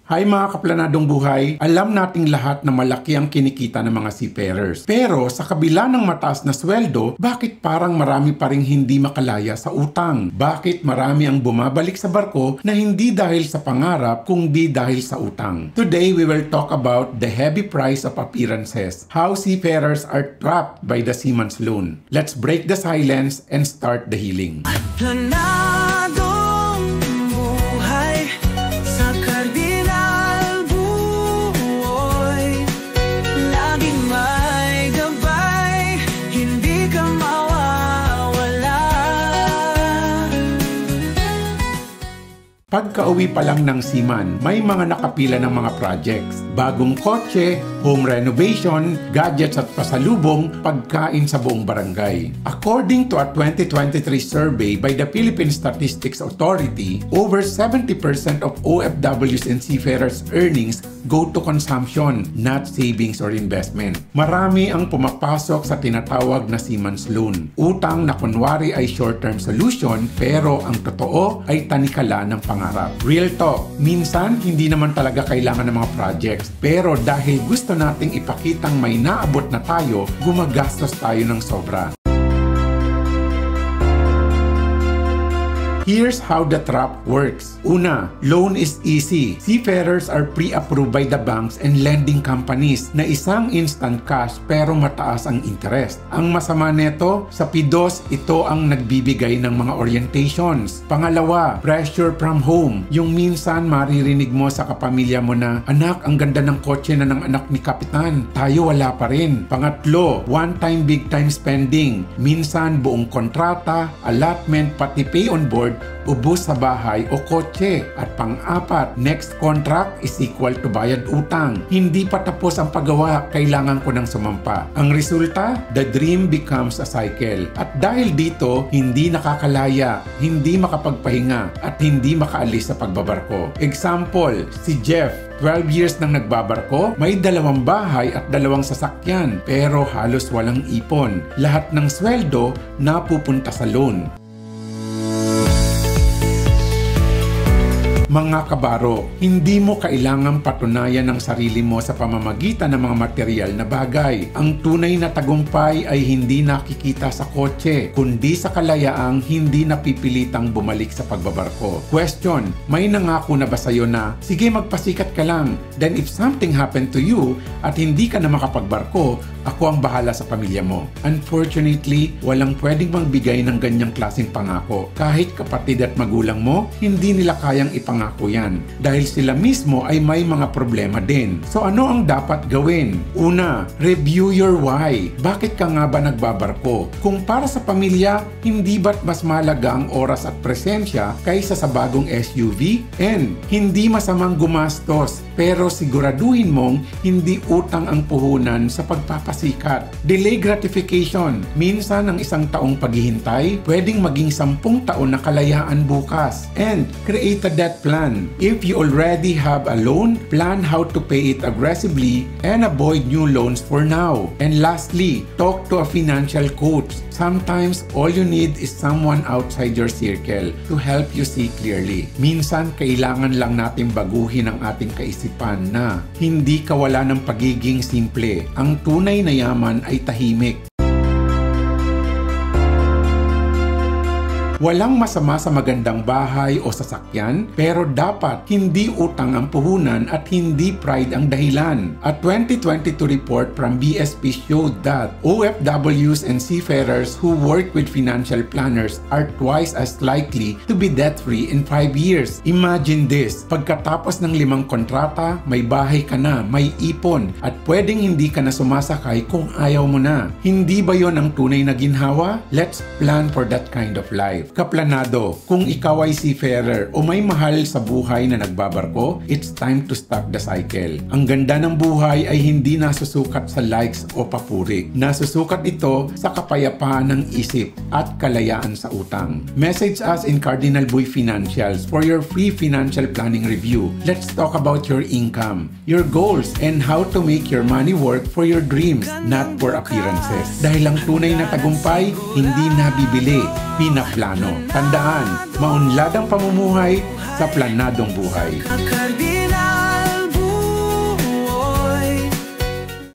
Hi mga kaplanadong buhay, alam nating lahat na malaki ang kinikita ng mga seafarers. Pero sa kabila ng mataas na sweldo, bakit parang marami pa ring hindi makalaya sa utang? Bakit marami ang bumabalik sa barko na hindi dahil sa pangarap kundi dahil sa utang? Today we will talk about the heavy price of appearances, how seafarers are trapped by the seaman's loan. Let's break the silence and start the healing. Pagka-uwi pa lang ng seaman, may mga nakapila ng mga projects. Bagong kotse, home renovation, gadgets at pasalubong, pagkain sa buong barangay. According to a 2023 survey by the Philippine Statistics Authority, over 70% of OFWs and seafarers' earnings go to consumption, not savings or investment. Marami ang pumapasok sa tinatawag na seaman's loan. Utang na kunwari ay short-term solution, pero ang totoo ay tanikala ng pangarap. Real talk, minsan hindi naman talaga kailangan ng mga projects, pero dahil gusto nating ipakitang may naabot na tayo, gumagastos tayo ng sobra. Here's how the trap works. Una, loan is easy. Seafarers are pre-approved by the banks and lending companies na isang instant cash pero mataas ang interest. Ang masama neto, sa PIDOS, ito ang nagbibigay ng mga orientations. Pangalawa, pressure from home. Yung minsan maririnig mo sa kapamilya mo na, anak, ang ganda ng kotse na ng anak ni Kapitan. Tayo wala pa rin. Pangatlo, one-time big-time spending. Minsan buong kontrata, allotment, pati pay on board, ubos sa bahay o kotse. At pang-apat, next contract is equal to bayad utang. Hindi pa tapos ang paggawa, kailangan ko ng sumampa. Ang resulta, the dream becomes a cycle. At dahil dito, hindi nakakalaya, hindi makapagpahinga, at hindi makaalis sa pagbabarko. Example, si Jeff, 12 years nang nagbabarko, may 2 bahay at 2 sasakyan, pero halos walang ipon. Lahat ng sweldo napupunta sa loan. Mga kabaro, hindi mo kailangang patunayan ang sarili mo sa pamamagitan ng mga material na bagay. Ang tunay na tagumpay ay hindi nakikita sa kotse, kundi sa kalayaang hindi napipilitang bumalik sa pagbabarko. Question, may nangako na ba sa'yo na, sige magpasikat ka lang, then if something happened to you at hindi ka na makapagbarko, ako ang bahala sa pamilya mo. Unfortunately, walang pwedeng magbigay ng ganyang klaseng pangako. Kahit kapatid at magulang mo, hindi nila kayang ipangako yan. Dahil sila mismo ay may mga problema din. So ano ang dapat gawin? Una, review your why. Bakit ka nga ba nagbabarko? Kung para sa pamilya, hindi ba't mas mahalaga ang oras at presensya kaysa sa bagong SUV? And hindi masamang gumastos, pero siguraduhin mong hindi utang ang puhunan sa pagpapasikat. Delay gratification. Minsan ang 1 taong paghihintay, pwedeng maging 10 taon na kalayaan bukas. And create a debt plan. If you already have a loan, plan how to pay it aggressively and avoid new loans for now. And lastly, talk to a financial coach. Sometimes, all you need is someone outside your circle to help you see clearly. Minsan, kailangan lang natin baguhin ang ating kaisipan na hindi kawala ng pagiging simple. Ang tunay na yaman ay tahimik. Walang masama sa magandang bahay o sasakyan, pero dapat hindi utang ang puhunan at hindi pride ang dahilan. A 2022 report from BSP showed that OFWs and seafarers who work with financial planners are twice as likely to be debt-free in 5 years. Imagine this, pagkatapos ng 5 kontrata, may bahay ka na, may ipon, at pwedeng hindi ka na sumasakay kung ayaw mo na. Hindi ba yon ang tunay na ginhawa? Let's plan for that kind of life. Kaplanado, kung ikaw ay seafarer o may mahal sa buhay na nagbabarko, it's time to stop the cycle. Ang ganda ng buhay ay hindi nasusukat sa likes o papuri. Nasusukat ito sa kapayapaan ng isip at kalayaan sa utang. Message us in Cardinal Boy Financials for your free financial planning review. Let's talk about your income, your goals, and how to make your money work for your dreams, not for appearances. Dahil ang tunay na tagumpay, hindi nabibili, pinaplano. Tandaan, maunlad ang pamumuhay sa planadong buhay.